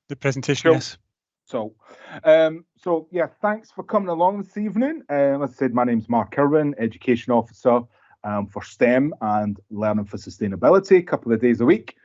The presentation, Cool. yes. So yeah, thanks for coming along this evening. As I said, my name's Mark Irwin, Education Officer for STEM and Learning for Sustainability, a couple of days a week.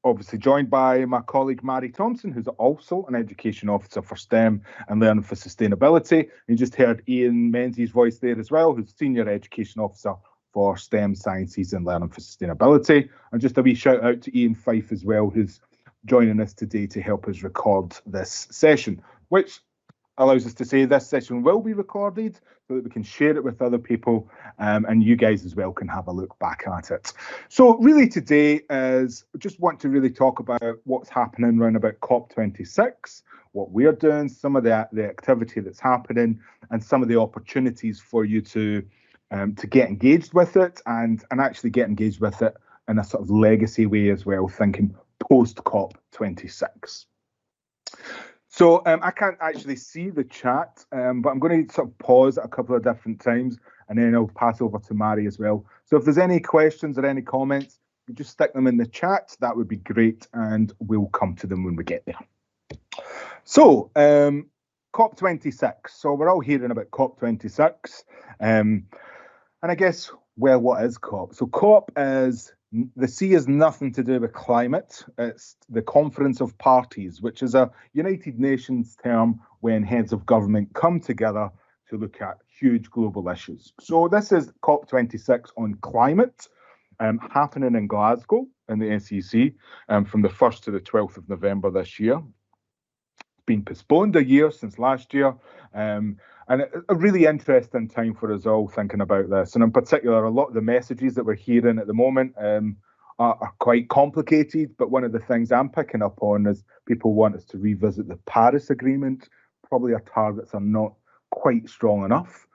Obviously joined by my colleague Mary Thompson, who's also an Education Officer for STEM and Learning for Sustainability. You just heard Ian Menzies' voice there as well, who's Senior Education Officer for STEM Sciences and Learning for Sustainability. And just a wee shout out to Ian Fife as well, who's joining us today to help us record this session, which allows us to say this session will be recorded so that we can share it with other people, and you guys as well can have a look back at it. So really today is just want to really talk about what's happening around about COP26, what we're doing, some of the activity that's happening, and some of the opportunities for you to get engaged with it and actually get engaged with it in a sort of legacy way as well, thinking post COP26. So I can't actually see the chat, but I'm going to sort of pause at a couple of different times and then I'll pass over to Mary as well. So if there's any questions or any comments, you just stick them in the chat. That would be great, and we'll come to them when we get there. So COP26. So we're all hearing about COP26. And I guess, well, what is COP? So COP is, the C is nothing to do with climate. It's the Conference of Parties, which is a United Nations term when heads of government come together to look at huge global issues. So this is COP26 on climate, happening in Glasgow in the SEC from the 1st to the 12th of November this year. It's been postponed a year since last year. And a really interesting time for us all thinking about this. And in particular, a lot of the messages that we're hearing at the moment are quite complicated. But one of the things I'm picking up on is people want us to revisit the Paris Agreement. Probably our targets are not quite strong enough.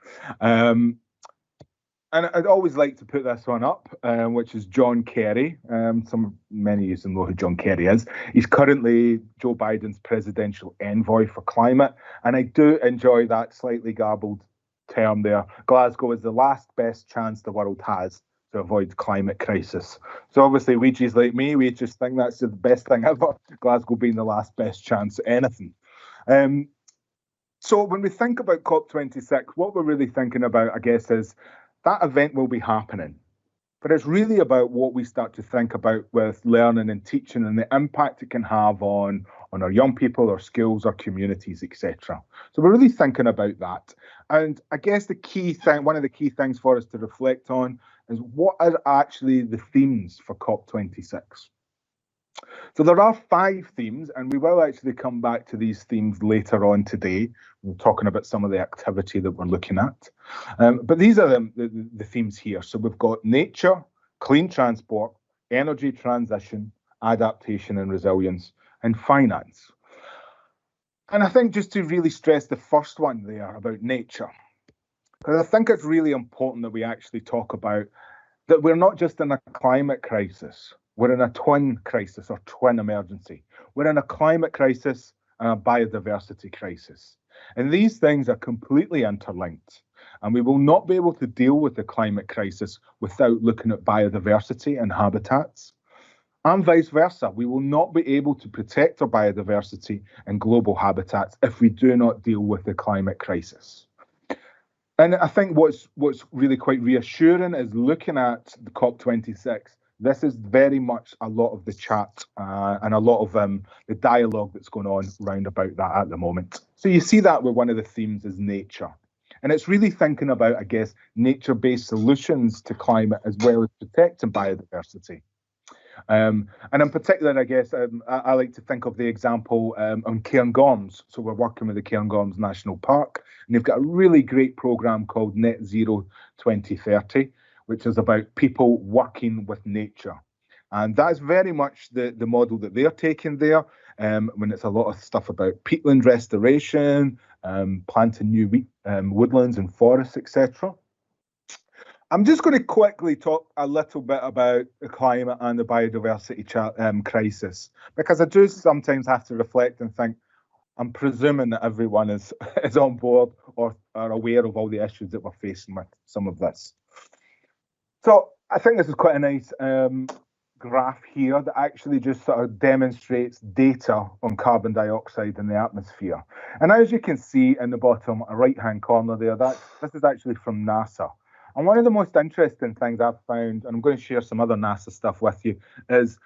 And I'd always like to put this one up, which is John Kerry. Many of you know who John Kerry is. He's currently Joe Biden's presidential envoy for climate. And I do enjoy that slightly garbled term there. Glasgow is the last best chance the world has to avoid climate crisis. So obviously, Ouija's like me, we just think that's the best thing ever, Glasgow being the last best chance at anything. So when we think about COP26, what we're really thinking about, I guess, is that event will be happening, but it's really about what we start to think about with learning and teaching and the impact it can have on our young people, our schools, our communities, etc. So we're really thinking about that. And I guess the key thing, one of the key things for us to reflect on is what are actually the themes for COP26. So there are 5 themes, and we will actually come back to these themes later on today. We're talking about some of the activity that we're looking at. But these are the themes here. So we've got nature, clean transport, energy transition, adaptation and resilience, and finance. And I think just to really stress the first one there about nature, because I think it's really important that we actually talk about that we're not just in a climate crisis. We're in a twin crisis or twin emergency. We're in a climate crisis and a biodiversity crisis. And these things are completely interlinked. And we will not be able to deal with the climate crisis without looking at biodiversity and habitats. And vice versa, we will not be able to protect our biodiversity and global habitats if we do not deal with the climate crisis. And I think what's really quite reassuring is looking at the COP26. This is very much a lot of the chat and a lot of the dialogue that's going on round about that at the moment. So you see that with one of the themes is nature. And it's really thinking about, I guess, nature-based solutions to climate as well as protecting biodiversity. And in particular, I guess, I like to think of the example on Cairngorms. So we're working with the Cairngorms National Park, and they've got a really great programme called Net Zero 2030, which is about people working with nature. And that's very much the model that they're taking there, when it's a lot of stuff about peatland restoration, planting new woodlands and forests, etc. I'm just going to quickly talk a little bit about the climate and the biodiversity crisis, because I do sometimes have to reflect and think, I'm presuming that everyone is on board or are aware of all the issues that we're facing with some of this. So I think this is quite a nice graph here that actually just sort of demonstrates data on carbon dioxide in the atmosphere. And as you can see in the bottom right-hand corner there, this is actually from NASA. And one of the most interesting things I've found, and I'm going to share some other NASA stuff with you, is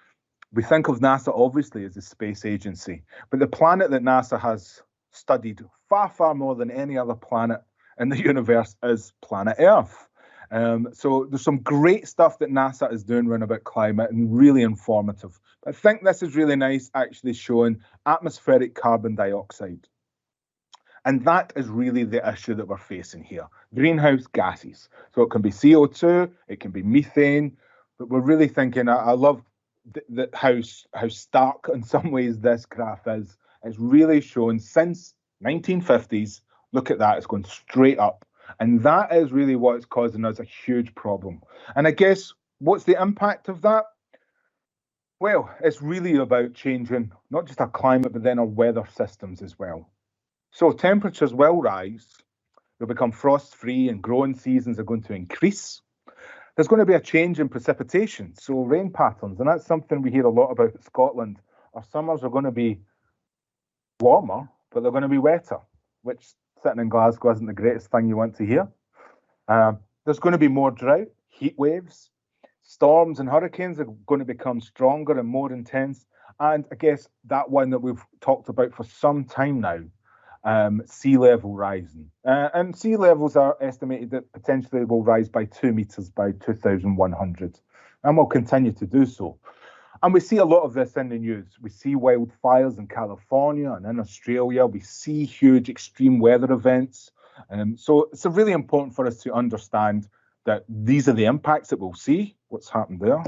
we think of NASA obviously as a space agency, but the planet that NASA has studied far, far more than any other planet in the universe is planet Earth. So there's some great stuff that NASA is doing around about climate and really informative. I think this is really nice, actually showing atmospheric carbon dioxide. And that is really the issue that we're facing here. Greenhouse gases. So it can be CO2, it can be methane, but we're really thinking, I love how stark in some ways this graph is. It's really shown since 1950s, look at that, it's going straight up. And that is really what's causing us a huge problem. And I guess, what's the impact of that? Well, it's really about changing not just our climate, but then our weather systems as well. So temperatures will rise, they'll become frost-free and growing seasons are going to increase. There's going to be a change in precipitation, so rain patterns, and that's something we hear a lot about in Scotland. Our summers are going to be warmer, but they're going to be wetter, which sitting in Glasgow isn't the greatest thing you want to hear. There's going to be more drought, heat waves, storms and hurricanes are going to become stronger and more intense. And I guess that one that we've talked about for some time now, sea level rising. And sea levels are estimated that potentially will rise by 2 meters by 2100, and will continue to do so. And we see a lot of this in the news. We see wildfires in California and in Australia. We see huge extreme weather events. So it's really important for us to understand that these are the impacts that we'll see. What's happened there?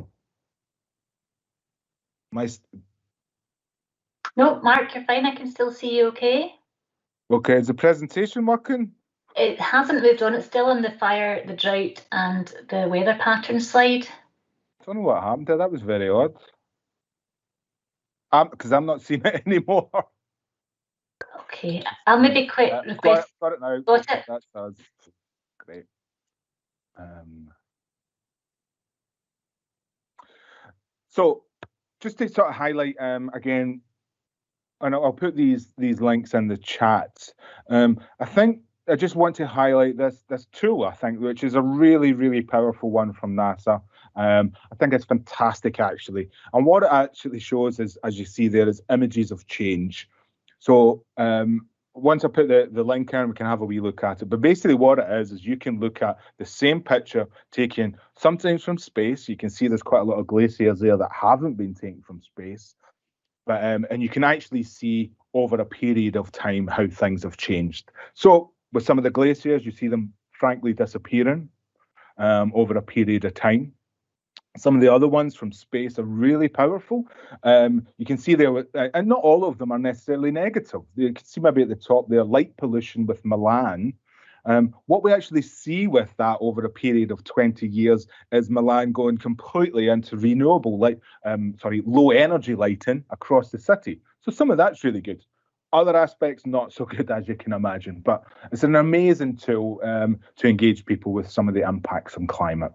No, Mark, you're fine. I can still see you okay. Okay, is the presentation working? It hasn't moved on. It's still on the fire, the drought, and the weather pattern slide. I don't know what happened there. That was very odd. Because I'm not seeing it anymore. Okay, I'll maybe request. Got it now. Got it. That does. Great. So just to sort of highlight again, and I'll put these links in the chat. I think I just want to highlight this tool, I think, which is a really, really powerful one from NASA. I think it's fantastic, actually. And what it actually shows is, as you see there, is images of change. So once I put the link in, we can have a wee look at it. But basically what it is you can look at the same picture taken sometimes from space. You can see there's quite a lot of glaciers there that haven't been taken from space. But and you can actually see over a period of time how things have changed. So with some of the glaciers, you see them frankly disappearing over a period of time. Some of the other ones from space are really powerful. You can see there, and not all of them are necessarily negative. You can see maybe at the top there, light pollution with Milan. What we actually see with that over a period of 20 years is Milan going completely into renewable low energy lighting across the city. So some of that's really good. Other aspects not so good, as you can imagine, but it's an amazing tool to engage people with some of the impacts on climate.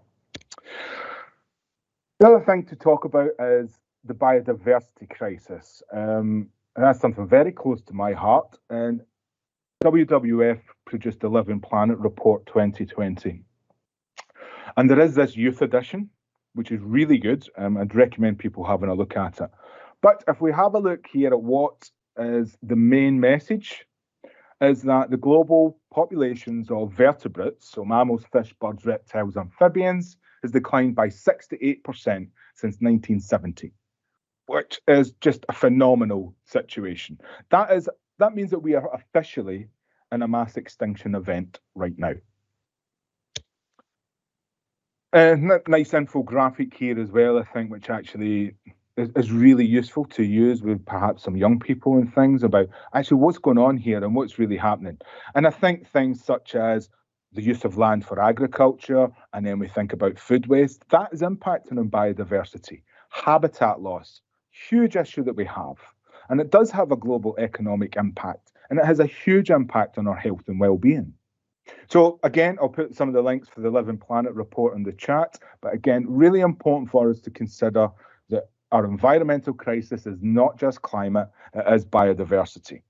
The other thing to talk about is the biodiversity crisis. And that's something very close to my heart. And WWF produced the Living Planet Report 2020. And there is this youth edition, which is really good. I'd recommend people having a look at it. But if we have a look here at what is the main message, is that the global populations of vertebrates, so mammals, fish, birds, reptiles, amphibians, has declined by 6 to 8% since 1970, which is just a phenomenal situation. That means that we are officially in a mass extinction event right now. Nice infographic here as well, I think, which actually is really useful to use with perhaps some young people and things about actually what's going on here and what's really happening. And I think things such as the use of land for agriculture, and then we think about food waste, that is impacting on biodiversity. Habitat loss, huge issue that we have. And it does have a global economic impact, and it has a huge impact on our health and well-being. So again, I'll put some of the links for the Living Planet report in the chat, but again, really important for us to consider our environmental crisis is not just climate, it is biodiversity.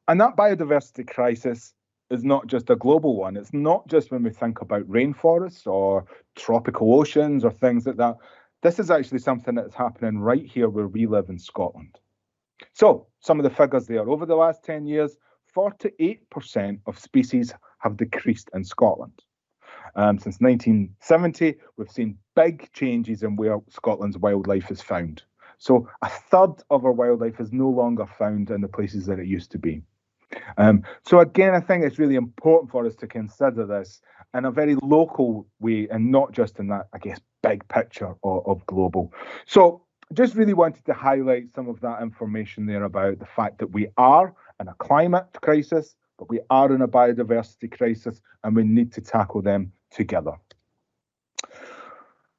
And that biodiversity crisis is not just a global one. It's not just when we think about rainforests or tropical oceans or things like that. This is actually something that's happening right here where we live in Scotland. So some of the figures there, over the last 10 years, 48% of species have decreased in Scotland. Since 1970, we've seen big changes in where Scotland's wildlife is found. So a third of our wildlife is no longer found in the places that it used to be. So again, I think it's really important for us to consider this in a very local way and not just in that, I guess, big picture of global. So just really wanted to highlight some of that information there about the fact that we are in a climate crisis, but we are in a biodiversity crisis, and we need to tackle them together.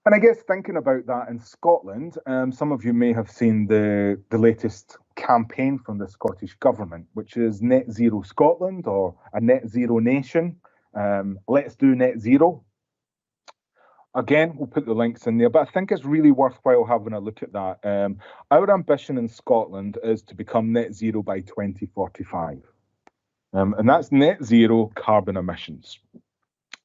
And I guess thinking about that in Scotland, some of you may have seen the latest campaign from the Scottish Government, which is Net Zero Scotland, or a Net Zero Nation. Let's do Net Zero. Again, we'll put the links in there, but I think it's really worthwhile having a look at that. Our ambition in Scotland is to become net zero by 2045. And that's net zero carbon emissions.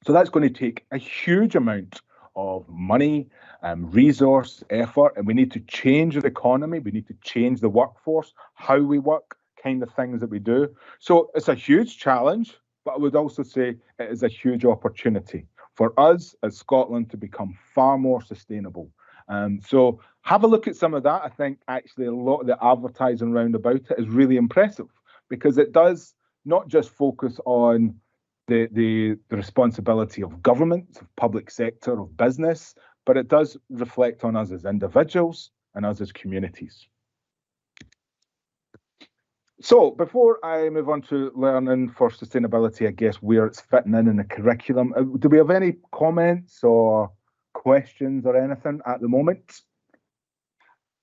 So that's going to take a huge amount of money, resource, effort, and we need to change the economy. We need to change the workforce, how we work, kind of things that we do. So it's a huge challenge, but I would also say it is a huge opportunity for us as Scotland to become far more sustainable. So have a look at some of that. I think actually a lot of the advertising round about it is really impressive because it does not just focus on the responsibility of government, of public sector, of business, but it does reflect on us as individuals and us as communities. So before I move on to learning for sustainability, I guess where it's fitting in the curriculum, do we have any comments or questions or anything at the moment?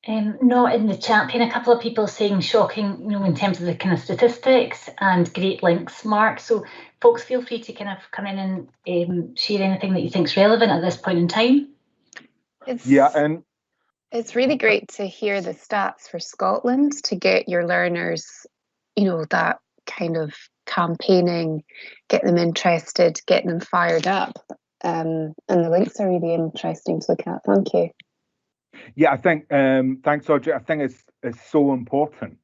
Not in the chat. Been a couple of people saying shocking, in terms of the kind of statistics, and great links, Mark. So folks, feel free to kind of come in and share anything that you think is relevant at this point in time. It's really great to hear the stats for Scotland to get your learners, that kind of campaigning, get them interested, getting them fired up. And the links are really interesting to look at. Thank you. Yeah, I think, thanks, Audrey. I think it's so important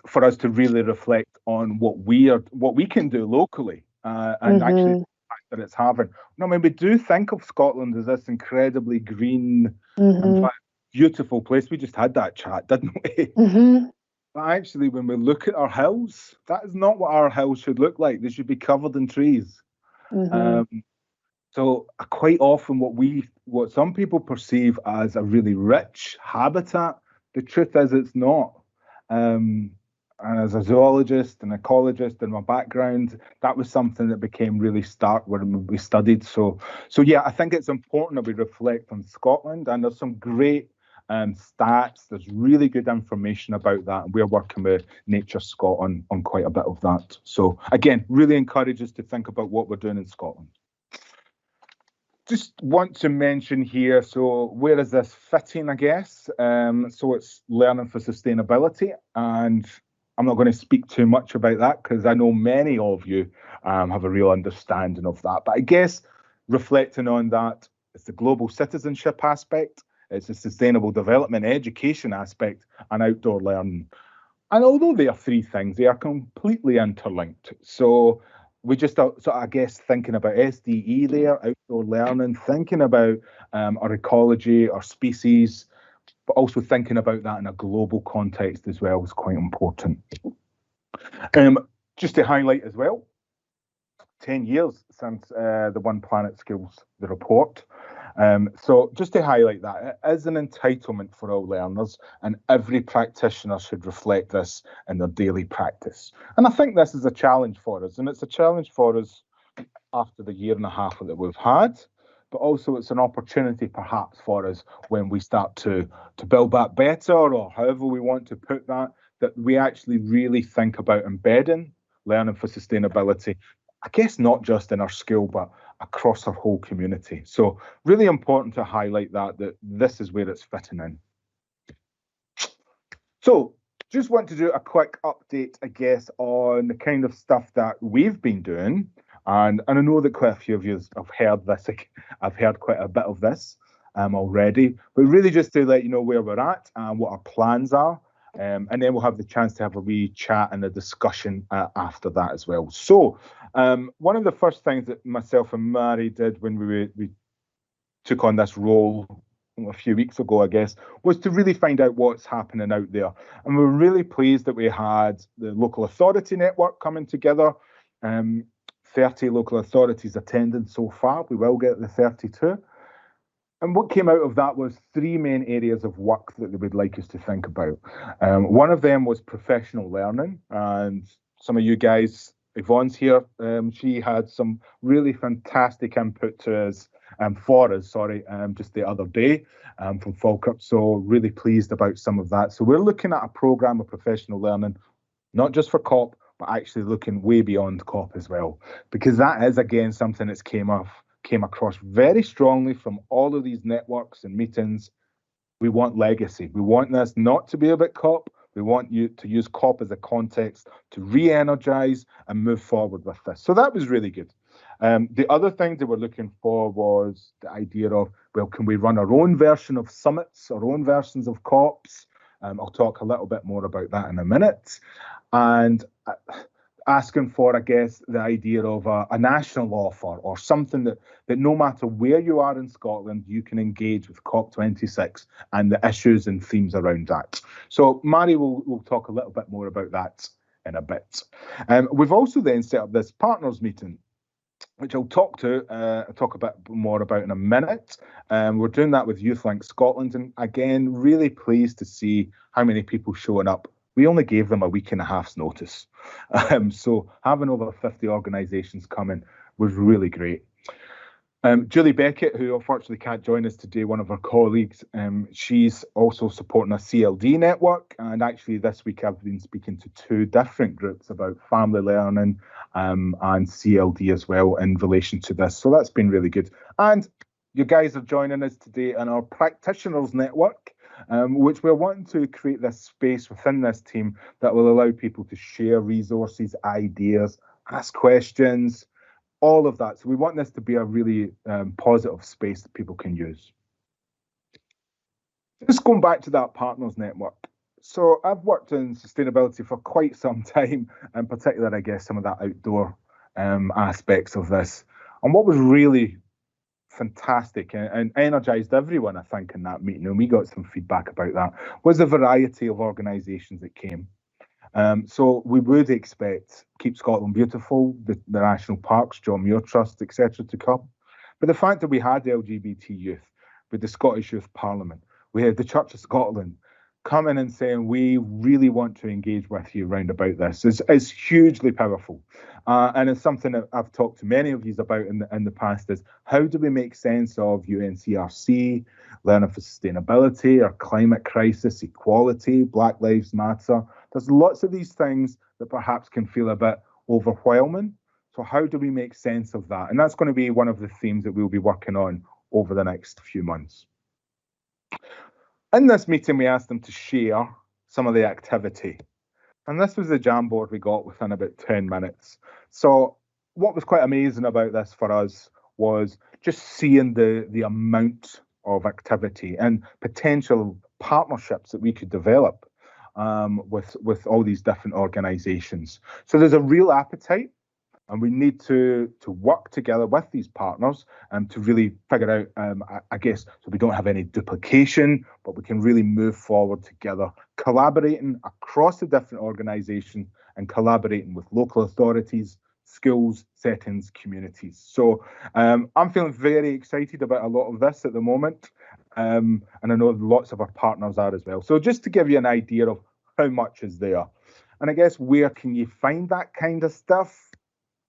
for us to really reflect on what we can do locally and actually the fact that it's having. We do think of Scotland as this incredibly green, in fact, beautiful place. We just had that chat, didn't we? But actually, when we look at our hills, that is not what our hills should look like. They should be covered in trees. So quite often what some people perceive as a really rich habitat, the truth is it's not. And as a zoologist and ecologist in my background, that was something that became really stark when we studied. So yeah, I think it's important that we reflect on Scotland, and there's some great stats. There's really good information about that, and we're working with Nature Scot on quite a bit of that. So again, really encourage us to think about what we're doing in Scotland. Just want to mention here, so where is this fitting, I guess? So it's learning for sustainability, and I'm not going to speak too much about that because I know many of you have a real understanding of that. But I guess reflecting on that, it's the global citizenship aspect, it's the sustainable development education aspect, and outdoor learning. And although they are three things, they are completely interlinked. So we just, so I guess, thinking about SDE there, outdoor learning, thinking about our ecology, our species, but also thinking about that in a global context as well is quite important. Just to highlight as well, 10 years since the One Planet Schools, the report. So just to highlight that, it is an entitlement for all learners, and every practitioner should reflect this in their daily practice. And I think this is a challenge for us, and it's a challenge for us after the year and a half that we've had, but also it's an opportunity perhaps for us when we start to build that better, or however we want to put that we actually really think about embedding learning for sustainability, I guess not just in our school, but across our whole community. So really important to highlight that this is where it's fitting in. So just want to do a quick update, I guess, on the kind of stuff that we've been doing. And I know that quite a few of you have heard this. I've heard quite a bit of this already, but really just to let you know where we're at and what our plans are. And then we'll have the chance to have a wee chat and a discussion after that as well. So one of the first things that myself and Mary did when we took on this role a few weeks ago, I guess, was to really find out what's happening out there. And we're really pleased that we had the local authority network coming together. 30 local authorities attending so far. We will get the 32. And what came out of that was 3 main areas of work that they would like us to think about. One of them was professional learning. And some of you guys, Yvonne's here, she had some really fantastic input to us, for us, just the other day from Falkirk. So really pleased about some of that. So we're looking at a programme of professional learning, not just for COP, but actually looking way beyond COP as well, because that is, again, something that's came across very strongly from all of these networks and meetings. We want legacy. We want this not to be about COP. We want you to use COP as a context to re-energise and move forward with this. So that was really good. The other thing they were looking for was the idea of, well, can we run our own version of summits, our own versions of COPs? I'll talk a little bit more about that in a minute. And asking for, I guess, the idea of a national offer or something that no matter where you are in Scotland, you can engage with COP26 and the issues and themes around that. So Mary will talk a little bit more about that in a bit. We've also then set up this partners meeting, which I'll talk a bit more about in a minute. We're doing that with YouthLink Scotland, and again, really pleased to see how many people showing up. We only gave them a week and a half's notice. So having over 50 organisations coming was really great. Julie Beckett, who unfortunately can't join us today, one of our colleagues, she's also supporting a CLD network. And actually this week I've been speaking to 2 different groups about family learning and CLD as well in relation to this. So that's been really good. And you guys are joining us today in our practitioners network, which we're wanting to create this space within this team that will allow people to share resources, ideas, ask questions, all of that. So we want this to be a really positive space that people can use. Just going back to that partners network. So I've worked in sustainability for quite some time, and particularly, I guess, some of that outdoor aspects of this. And what was really fantastic and energised everyone, I think, in that meeting, and we got some feedback about that, was the variety of organisations that came. So we would expect Keep Scotland Beautiful, the National Parks, John Muir Trust, etc. to come. But the fact that we had LGBT youth with the Scottish Youth Parliament, we had the Church of Scotland coming and saying, we really want to engage with you round about this is hugely powerful. And it's something that I've talked to many of you about in the past is, how do we make sense of UNCRC, Learning for Sustainability, our climate crisis, equality, Black Lives Matter? There's lots of these things that perhaps can feel a bit overwhelming. So how do we make sense of that? And that's going to be one of the themes that we'll be working on over the next few months. In this meeting, we asked them to share some of the activity. And this was the Jamboard we got within about 10 minutes. So what was quite amazing about this for us was just seeing the amount of activity and potential partnerships that we could develop with all these different organisations. So there's a real appetite, and we need to work together with these partners to really figure out, I guess, so we don't have any duplication, but we can really move forward together, collaborating across the different organisations and collaborating with local authorities, schools, settings, communities. So I'm feeling very excited about a lot of this at the moment, and I know lots of our partners are as well. So just to give you an idea of how much is there, and I guess where can you find that kind of stuff?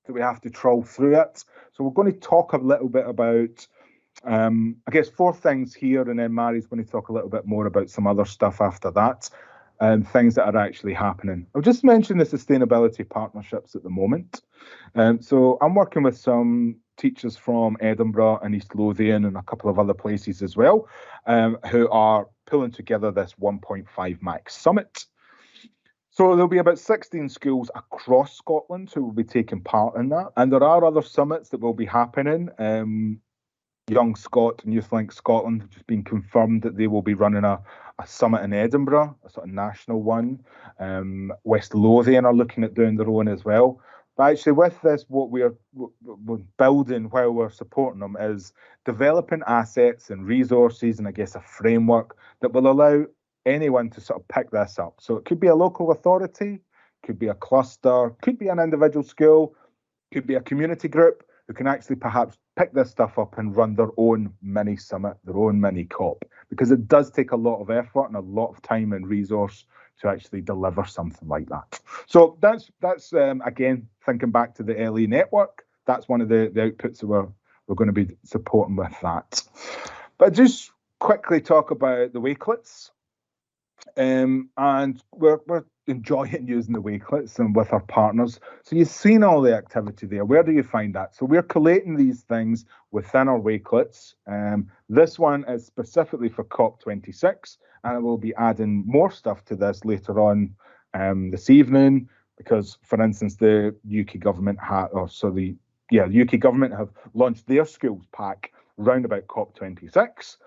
Do we have to troll through it? So we're going to talk a little bit about, I guess, 4 things here, and then Mary's going to talk a little bit more about some other stuff after that. things that are actually happening. I'll just mention the sustainability partnerships at the moment. So I'm working with some teachers from Edinburgh and East Lothian and a couple of other places as well, who are pulling together this 1.5 Max Summit. So there'll be about 16 schools across Scotland who will be taking part in that. And there are other summits that will be happening. Young Scot and YouthLink Scotland have just been confirmed that they will be running a summit in Edinburgh, a sort of national one. West Lothian are looking at doing their own as well. But actually with this, what we're building while we're supporting them is developing assets and resources and I guess a framework that will allow anyone to sort of pick this up. So it could be a local authority, could be a cluster, could be an individual school, could be a community group who can actually perhaps pick this stuff up and run their own mini summit, their own mini COP, because it does take a lot of effort and a lot of time and resource to actually deliver something like that. So that's again, thinking back to the LE network, that's one of the outputs that we're going to be supporting with that. But just quickly talk about the Wakelets. And we're enjoying using the Wakelets and with our partners. So you've seen all the activity there. Where do you find that? So we're collating these things within our Wakelets. This one is specifically for COP26, and I will be adding more stuff to this later on this evening, because, for instance, the UK government the UK government have launched their skills pack round about COP26.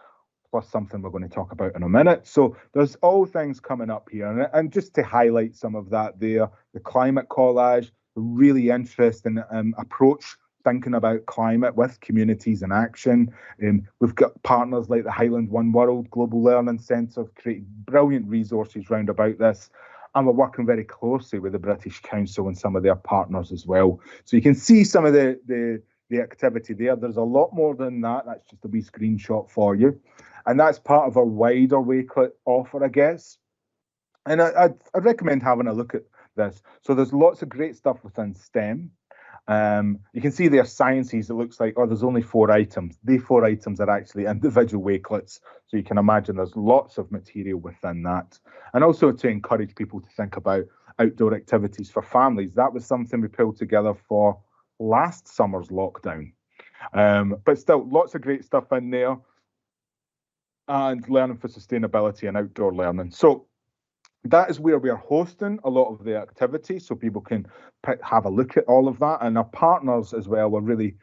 Plus something we're going to talk about in a minute. So there's all things coming up here. And just to highlight some of that there, the climate collage, a really interesting approach, thinking about climate with communities in action. We've got partners like the Highland One World Global Learning Centre creating brilliant resources round about this. And we're working very closely with the British Council and some of their partners as well. So you can see some of the activity there. There's a lot more than that. That's just a wee screenshot for you. And that's part of our wider Wakelet offer, I guess. And I'd recommend having a look at this. So there's lots of great stuff within STEM. You can see there sciences, it looks like, there's only 4 items. The 4 items are actually individual Wakelets. So you can imagine there's lots of material within that. And also to encourage people to think about outdoor activities for families. That was something we pulled together for last summer's lockdown. But still, lots of great stuff in there. And learning for sustainability and outdoor learning. So that is where we are hosting a lot of the activity, so people can have a look at all of that. And our partners as well, we're really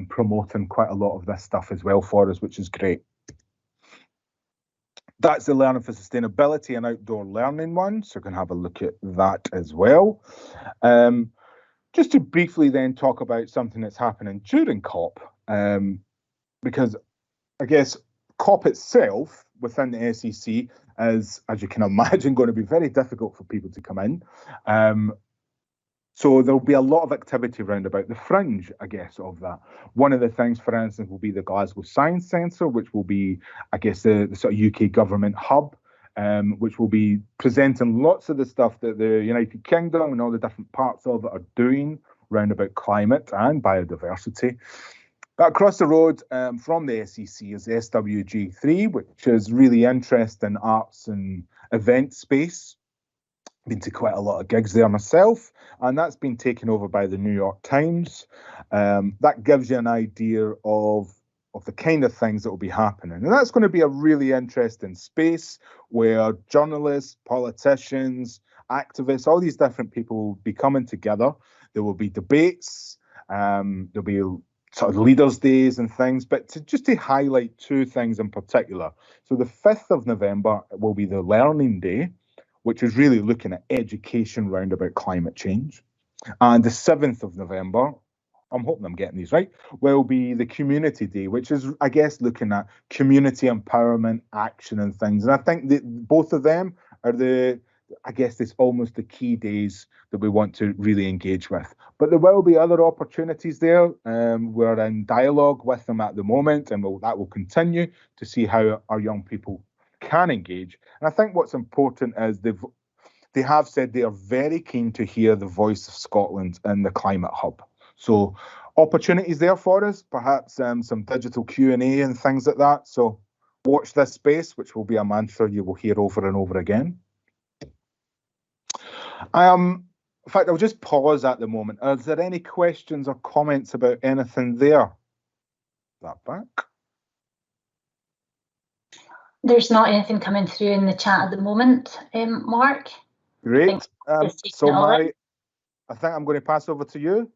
promoting quite a lot of this stuff as well for us, which is great. That's the learning for sustainability and outdoor learning one, so you can have a look at that as well. Just to briefly then talk about something that's happening during COP, because I guess COP itself within the SEC is, as you can imagine, going to be very difficult for people to come in. So there'll be a lot of activity around about the fringe, I guess, of that. One of the things, for instance, will be the Glasgow Science Centre, which will be, I guess, the sort of UK government hub, which will be presenting lots of the stuff that the United Kingdom and all the different parts of it are doing around about climate and biodiversity. But across the road from the SEC is SWG3, which is really interesting arts and event space. Been to quite a lot of gigs there myself, and that's been taken over by the New York Times. That gives you an idea of the kind of things that will be happening. And that's going to be a really interesting space where journalists, politicians, activists, all these different people will be coming together. There will be debates, there'll be sort of leaders' days and things, but just to highlight 2 things in particular. So the 5th of November will be the Learning Day, which is really looking at education round about climate change. And the 7th of November, I'm hoping I'm getting these right, will be the Community Day, which is, I guess, looking at community empowerment, action and things. And I think that both of them are I guess it's almost the key days that we want to really engage with. But there will be other opportunities there. We're in dialogue with them at the moment, and that will continue to see how our young people can engage. And I think what's important is they have said they are very keen to hear the voice of Scotland in the Climate Hub. So opportunities there for us, perhaps some digital Q&A and things like that. So watch this space, which will be a mantra you will hear over and over again. In fact, I'll just pause at the moment. Are there any questions or comments about anything there? That back. There's not anything coming through in the chat at the moment, Mark. Great. So Mary, I think I'm going to pass over to you.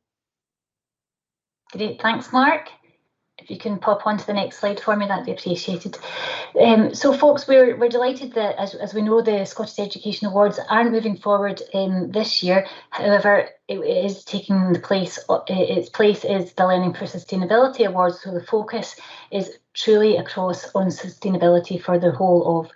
Great, thanks, Mark. If you can pop onto the next slide for me, that'd be appreciated. So folks, we're delighted that, as we know, the Scottish Education Awards aren't moving forward this year. However, it is taking the place, its place is the Learning for Sustainability Awards, so the focus is truly across on sustainability for the whole of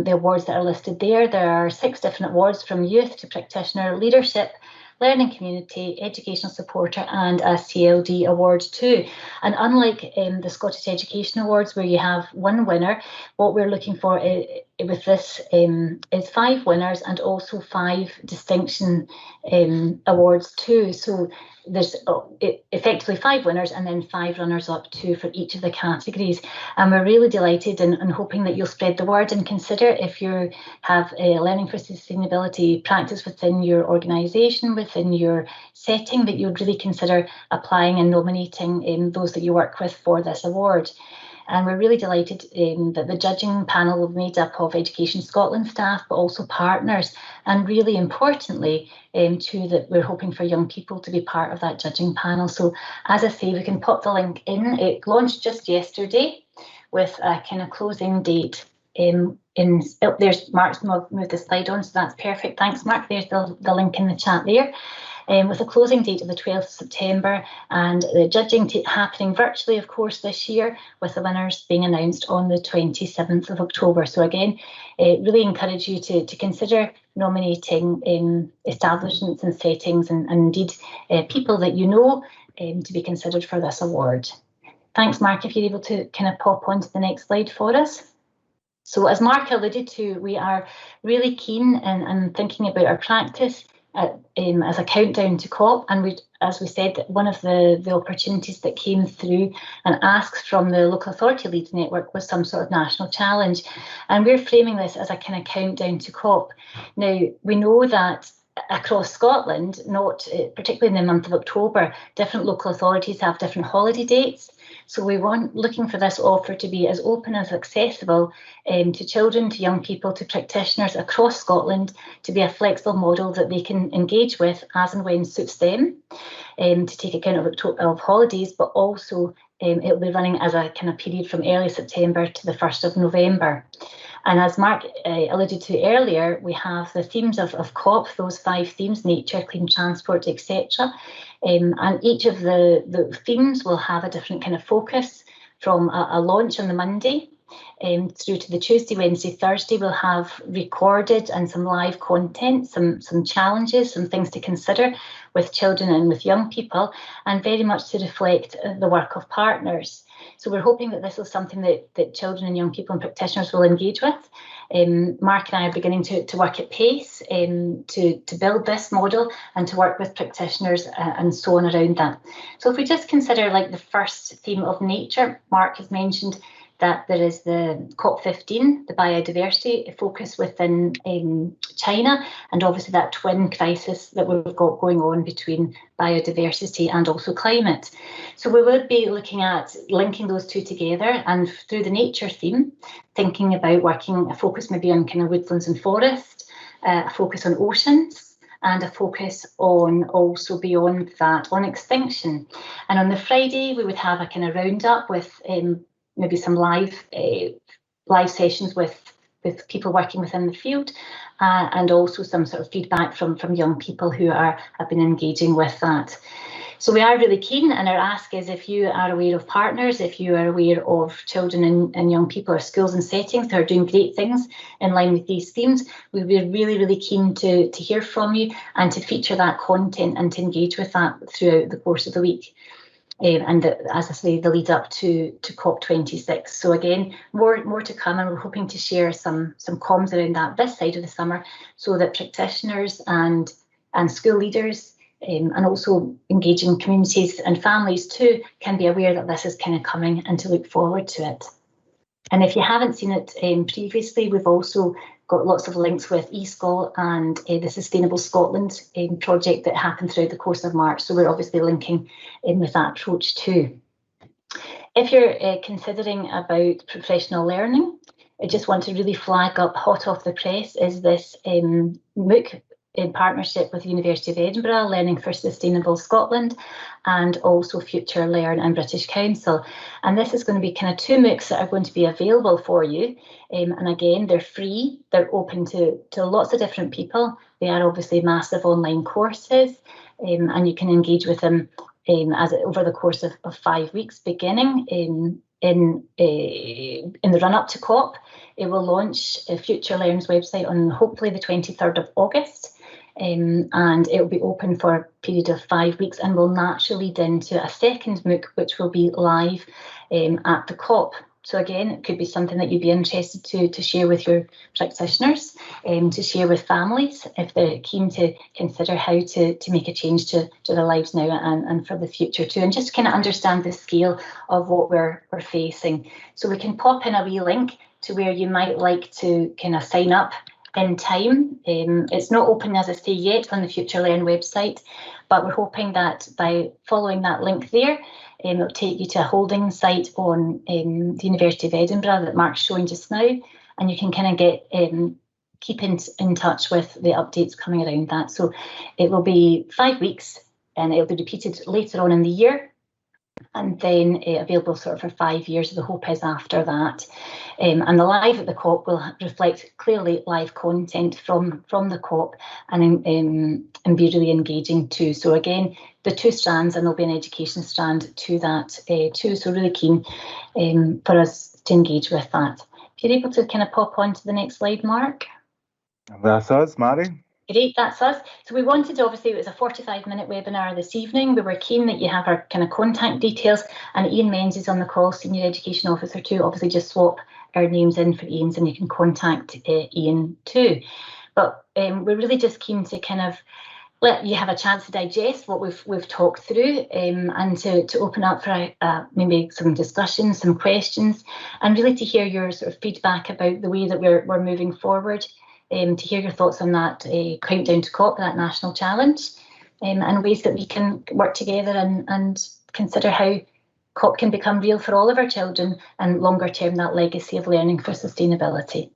the awards that are listed there. There are 6 different awards, from youth to practitioner, leadership, learning community, educational supporter, and a CLD award too. And unlike the Scottish Education Awards, where you have one winner, what we're looking for with this is 5 winners and also 5 distinction awards too. So there's effectively 5 winners and then 5 runners-up too for each of the categories. And we're really delighted and hoping that you'll spread the word and consider, if you have a Learning for Sustainability practice within your organisation, within your setting, that you'd really consider applying and nominating those that you work with for this award. And we're really delighted that the judging panel is made up of Education Scotland staff, but also partners, and really importantly, too, that we're hoping for young people to be part of that judging panel. So as I say, we can pop the link in. It launched just yesterday with a kind of closing date there's Mark's moved the slide on, so that's perfect. Thanks, Mark. There's the link in the chat there. With a closing date of the 12th of September, and the judging happening virtually, of course, this year, with the winners being announced on the 27th of October. So again, really encourage you to consider nominating establishments and settings and indeed people that you know to be considered for this award. Thanks, Mark, if you're able to kind of pop onto the next slide for us. So as Mark alluded to, we are really keen and thinking about our practice as a countdown to COP, and as we said, one of the opportunities that came through and asks from the local authority leads network was some sort of national challenge, and we're framing this as a kind of countdown to COP. Now, we know that across Scotland, not particularly in the month of October, different local authorities have different holiday dates. So we want looking for this offer to be as open as accessible to children, to young people, to practitioners across Scotland, to be a flexible model that they can engage with as and when suits them, to take account of holidays, but also it'll be running as a kind of period from early September to the 1st of November. And as Mark alluded to earlier, we have the themes of COP, those 5 themes: nature, clean transport, etc. And each of the themes will have a different kind of focus, from a launch on the Monday through to the Tuesday, Wednesday, Thursday. We'll have recorded and some live content, some challenges, some things to consider with children and with young people, and very much to reflect the work of partners. So we're hoping that this is something that children and young people and practitioners will engage with. Mark and I are beginning to work at pace to build this model and to work with practitioners and so on around that. So if we just consider like the first theme of nature, Mark has mentioned that there is the COP15, the biodiversity focus within China, and obviously that twin crisis that we've got going on between biodiversity and also climate. So we would be looking at linking those two together, and through the nature theme, thinking about working a focus maybe on kind of woodlands and forest, a focus on oceans, and a focus on also beyond that on extinction. And on the Friday, we would have a kind of roundup with maybe some live sessions with people working within the field, and also some sort of feedback from young people who have been engaging with that. So we are really keen, and our ask is, if you are aware of partners, if you are aware of children and young people or schools and settings that are doing great things in line with these themes, we'd be really, really keen to hear from you and to feature that content and to engage with that throughout the course of the week. And as I say, the lead up to COP26. So again, more to come, and we're hoping to share some comms around that this side of the summer, so that practitioners and school leaders and also engaging communities and families too can be aware that this is kind of coming and to look forward to it. And if you haven't seen it previously, we've also got lots of links with eSchool and the Sustainable Scotland project that happened throughout the course of March. So we're obviously linking in with that approach too. If you're considering about professional learning, I just want to really flag up, hot off the press, is this MOOC in partnership with the University of Edinburgh, Learning for Sustainable Scotland, and also Future Learn and British Council. And this is going to be kind of 2 MOOCs that are going to be available for you. And again, they're free, they're open to lots of different people. They are obviously massive online courses, and you can engage with them over the course of 5 weeks, beginning in the run-up to COP. It will launch Future Learn's website on hopefully the 23rd of August. And it will be open for a period of 5 weeks and will naturally lead into a second MOOC, which will be live at the COP. So again, it could be something that you'd be interested to share with your practitioners, to share with families if they're keen to consider how to make a change to their lives now and for the future too, and just kind of understand the scale of what we're facing. So we can pop in a wee link to where you might like to kind of sign up in time. It's not open, as I say, yet on the Future Learn website, but we're hoping that by following that link there, it'll take you to a holding site on the University of Edinburgh that Mark's showing just now, and you can kind of get keep in touch with the updates coming around that. So it will be 5 weeks, and it'll be repeated later on in the year, and then available sort of for 5 years. The hope is after that. And the live at the COP will reflect clearly live content from the COP and be really engaging too. So again, the 2 strands, and there'll be an education strand to that too. So really keen for us to engage with that. If you're able to kind of pop on to the next slide, Mark. That's us, Mary. Great, that's us. So we wanted, obviously, it was a 45-minute webinar this evening. We were keen that you have our kind of contact details, and Ian Menzies on the call, Senior Education Officer too. Obviously, just swap our names in for Ian's and you can contact Ian too. But we're really just keen to kind of let you have a chance to digest what we've talked through, and to open up for maybe some discussion, some questions, and really to hear your sort of feedback about the way that we're moving forward. To hear your thoughts on that countdown to COP, that national challenge, and ways that we can work together and consider how COP can become real for all of our children, and longer term that legacy of learning for sustainability.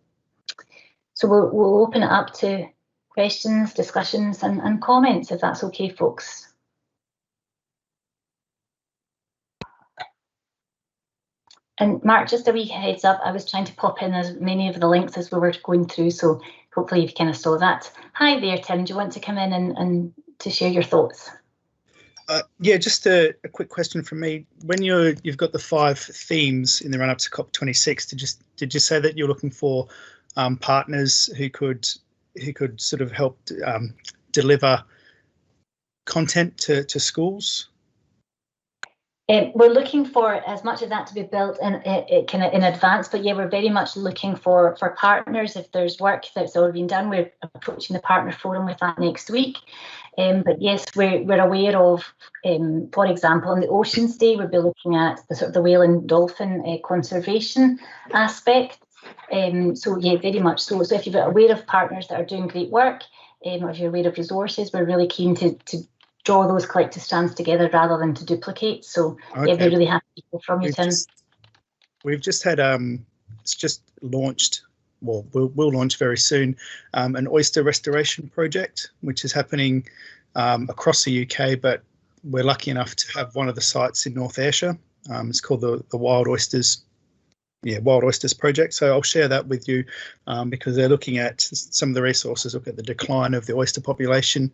So we'll open it up to questions, discussions and comments, if that's okay, folks. And Mark, just a wee heads up, I was trying to pop in as many of the links as we were going through, so hopefully you kind of saw that. Hi there, Tim, do you want to come in and to share your thoughts? Yeah, just a quick question from me. When you've got the 5 themes in the run-up to COP26, did you say that you're looking for partners who could sort of help deliver content to schools? We're looking for as much of that to be built in kind of in advance, but yeah, we're very much looking for partners. If there's work that's already been done, we're approaching the partner forum with that next week. But yes, we're aware of, for example, on the Oceans Day, we'll be looking at the sort of the whale and dolphin conservation aspect. So yeah, very much so. So if you're aware of partners that are doing great work, or if you're aware of resources, we're really keen to draw those collective strands together rather than to duplicate. So okay. Yeah, we're really happy to hear from you, Tim. We've just had it's just launched. Well, we'll launch very soon an oyster restoration project, which is happening across the UK, but we're lucky enough to have one of the sites in North Ayrshire. It's called the Wild Oysters project. So I'll share that with you because they're looking at some of the resources, look at the decline of the oyster population,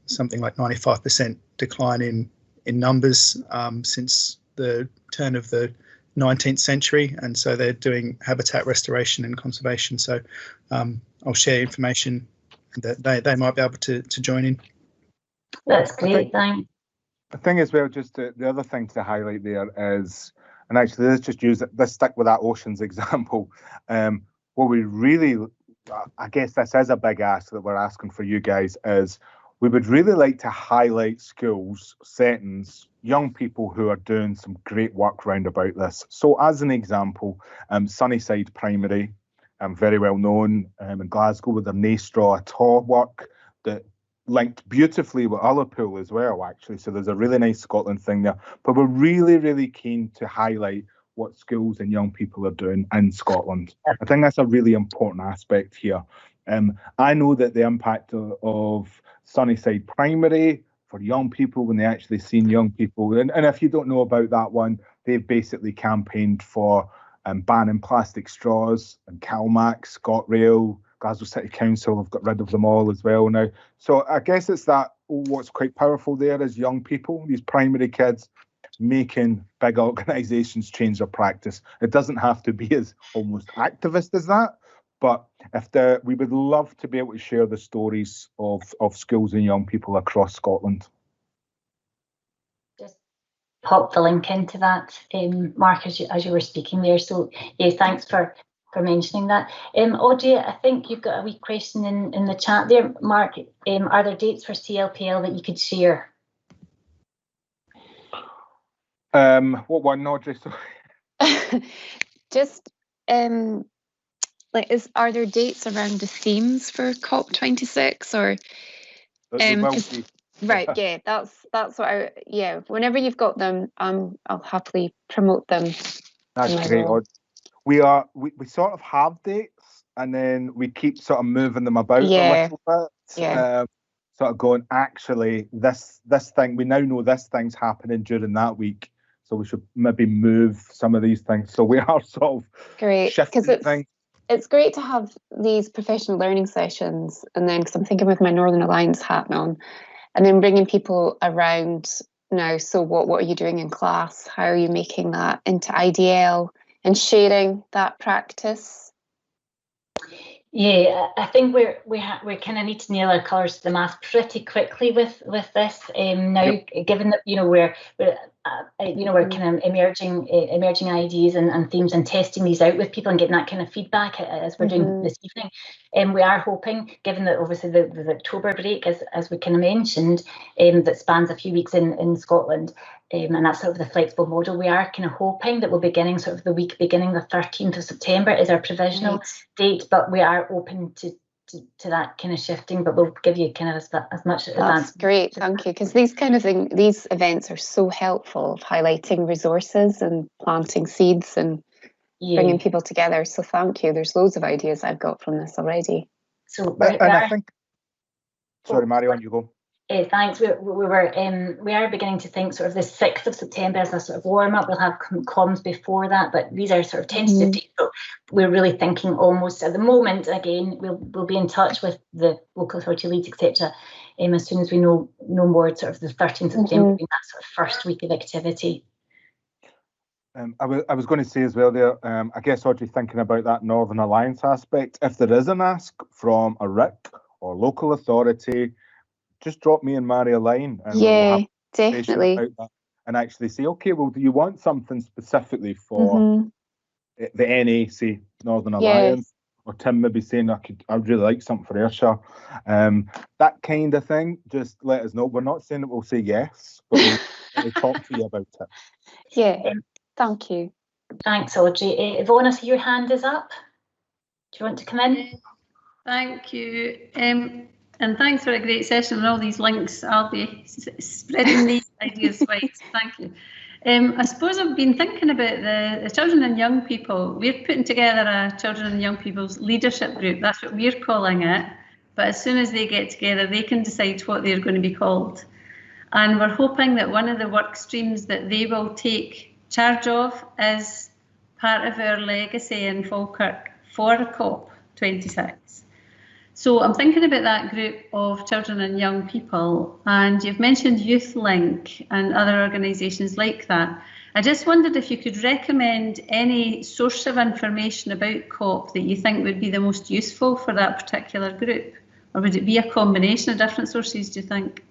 something like 95% decline in numbers since the turn of the 19th century. And so they're doing habitat restoration and conservation. So I'll share information that they might be able to join in. That's great, thanks. The thing as well, just the other thing to highlight there is, and actually let's stick with that oceans example. What we really, I guess this is a big ask that we're asking for you guys, is we would really like to highlight schools, settings, young people who are doing some great work round about this. So as an example, Sunnyside Primary very well known in Glasgow with their Nae Straw at All work that linked beautifully with Ullapool as well, actually. So there's a really nice Scotland thing there. But we're really, really keen to highlight what schools and young people are doing in Scotland. I think that's a really important aspect here. I know that the impact of Sunnyside Primary for young people, when they actually seen young people, and if you don't know about that one, they've basically campaigned for banning plastic straws, and CalMac, ScotRail, Glasgow City Council have got rid of them all as well now. So I guess it's that what's quite powerful there is young people, these primary kids, making big organisations change their practice. It doesn't have to be as almost activist as that, but we would love to be able to share the stories of schools and young people across Scotland. Just pop the link into that, Mark, as you were speaking there. So yeah, thanks for mentioning that. Audrey, I think you've got a wee question in the chat there. Mark, are there dates for CLPL that you could share? What one, Audrey? Just are there dates around the themes for COP26 or? Right, yeah, that's what whenever you've got them, I'll happily promote them. That's great. We sort of have dates, and then we keep sort of moving them about a little bit. Yeah. Sort of going, actually, this thing, we now know this thing's happening during that week, so we should maybe move some of these things. So we are sort of shifting things. It's great to have these professional learning sessions, and then because I'm thinking with my Northern Alliance hat on, and then bringing people around now. So what are you doing in class? How are you making that into IDL and sharing that practice? Yeah, I think we kind of need to nail our colours to the mast pretty quickly with this now, given that we're kind of emerging ideas and themes and testing these out with people and getting that kind of feedback as we're doing this evening. We are hoping, given that obviously the October break, as we kind of mentioned, that spans a few weeks in Scotland, and that's sort of the flexible model. We are kind of hoping that we'll be beginning sort of the week beginning the 13th of September is our provisional date, but we are open to that kind of shifting, but we'll give you kind of as much advance. That's great, thank you, because these events are so helpful of highlighting resources and planting seeds and bringing people together. So thank you. There's loads of ideas I've got from this already. So I think. Sorry, Marion, you go. Thanks. We are beginning to think sort of the 6th of September as a sort of warm up. We'll have comms before that, but these are sort of tentative dates. So we're really thinking almost at the moment. Again, we'll be in touch with the local authority leads, etc. As soon as we know more. Sort of the 13th of September being that sort of first week of activity. I was going to say as well there. I guess Audrey, thinking about that Northern Alliance aspect, if there is an ask from a RIC or local authority, just drop me and Mary a line. And we'll have definitely. about that and actually say, okay, well, do you want something specifically for the NA, Northern Alliance, or Tim maybe saying I'd really like something for Ayrshire, that kind of thing. Just let us know. We're not saying that we'll say yes, but we'll talk to you about it. Yeah, thank you. Thanks, Audrey. Yvonne, I see your hand is up. Do you want to come in? Thank you. And thanks for a great session and all these links. I'll be spreading these ideas wide. Thank you. I suppose I've been thinking about the children and young people. We're putting together a children and young people's leadership group. That's what we're calling it. But as soon as they get together, they can decide what they're going to be called. And we're hoping that one of the work streams that they will take charge of is part of our legacy in Falkirk for COP26. So I'm thinking about that group of children and young people, and you've mentioned YouthLink and other organisations like that. I just wondered if you could recommend any source of information about COP that you think would be the most useful for that particular group, or would it be a combination of different sources, do you think?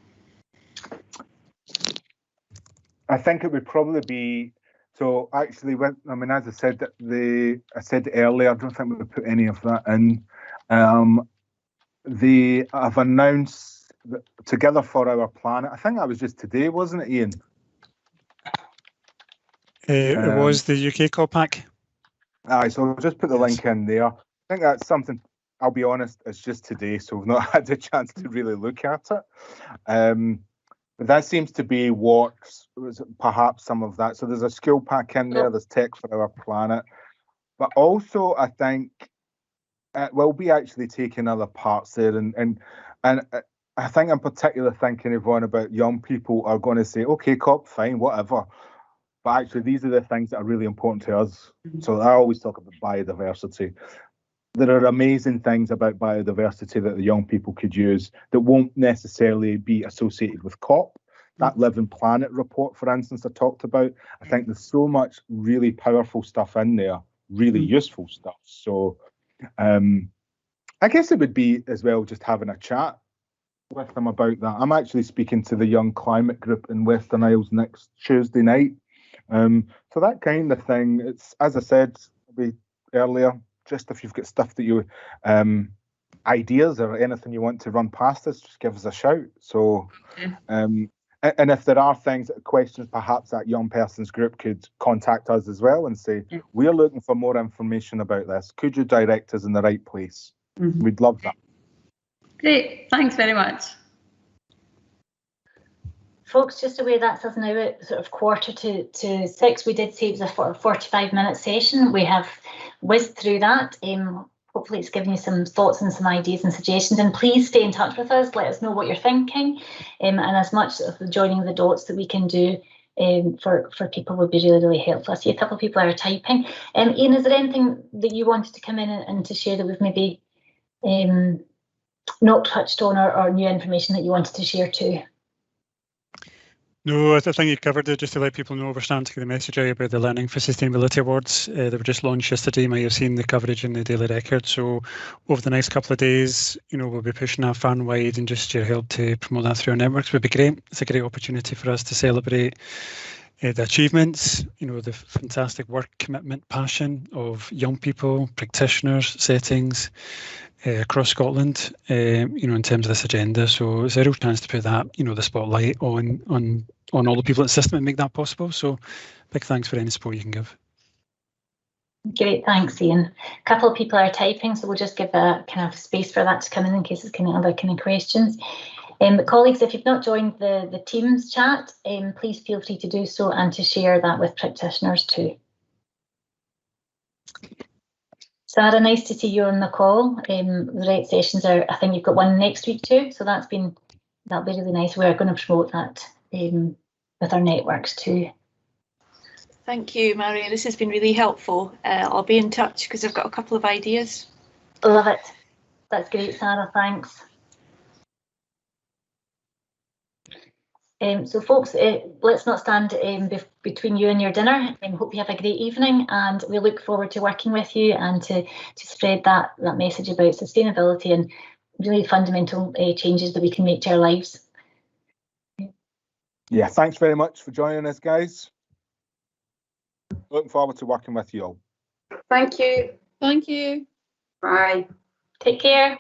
I think it would probably be, so actually, as I said, I said earlier, I don't think we would put any of that in. They have announced that Together for Our Planet. I think that was just today, wasn't it, Ian? It was the UK COP pack. Aye, so I'll just put the link in there. think that's something, I'll be honest, it's just today, so we've not had a chance to really look at it. But that seems to be what was perhaps some of that. So there's a skill pack in there, there's tech for our planet. But also, I think we'll be actually taking other parts there. And I think I'm particularly thinking, Yvonne, about young people are going to say, okay, COP, fine, whatever. But actually, these are the things that are really important to us. So I always talk about biodiversity. There are amazing things about biodiversity that the young people could use that won't necessarily be associated with COP. That Living Planet report, for instance, I talked about. I think there's so much really powerful stuff in there, really useful stuff. So I guess it would be as well just having a chat with them about that. I'm actually speaking to the Young Climate Group in Western Isles next Tuesday night. So that kind of thing, it's, as I said earlier, just if you've got stuff that you, ideas or anything you want to run past us, just give us a shout. So, and if there are things, questions, perhaps that young person's group could contact us as well and say, we're looking for more information about this. Could you direct us in the right place? We'd love that. Great, thanks very much. Folks, just aware that's us now at sort of 5:45. We did say it was a 45-minute session. We have whizzed through that. Hopefully it's given you some thoughts and some ideas and suggestions. And please stay in touch with us. Let us know what you're thinking. And as much of the joining the dots that we can do for people would be really, really helpful. I see a couple of people are typing. Ian, is there anything that you wanted to come in and to share that we've maybe not touched on or new information that you wanted to share too? No, I think you covered it. Just to let people know, we're starting to get the message out about the Learning for Sustainability Awards. They were just launched yesterday. You might have seen the coverage in the Daily Record. So over the next couple of days, we'll be pushing that far and wide, and just your help to promote that through our networks would be great. It's a great opportunity for us to celebrate the achievements, the fantastic work, commitment, passion of young people, practitioners, settings across Scotland, in terms of this agenda. So it's a real chance to put that, the spotlight on all the people at the system and make that possible. So big thanks for any support you can give. Great, thanks, Ian. A couple of people are typing, so we'll just give a kind of space for that to come in case there's kind of other kind of questions. Colleagues, if you've not joined the Teams chat, please feel free to do so and to share that with practitioners too. Sarah, nice to see you on the call. The right sessions are, I think you've got one next week too, so that'll be really nice. We're going to promote that with our networks too. Thank you, Maria. This has been really helpful. I'll be in touch because I've got a couple of ideas. Love it. That's great, Sarah. Thanks. So folks, let's not stand between you and your dinner. Hope you have a great evening, and we look forward to working with you and to spread that message about sustainability and really fundamental changes that we can make to our lives. Yeah, thanks very much for joining us, guys. Looking forward to working with you all. Thank you. Thank you. Bye. Take care.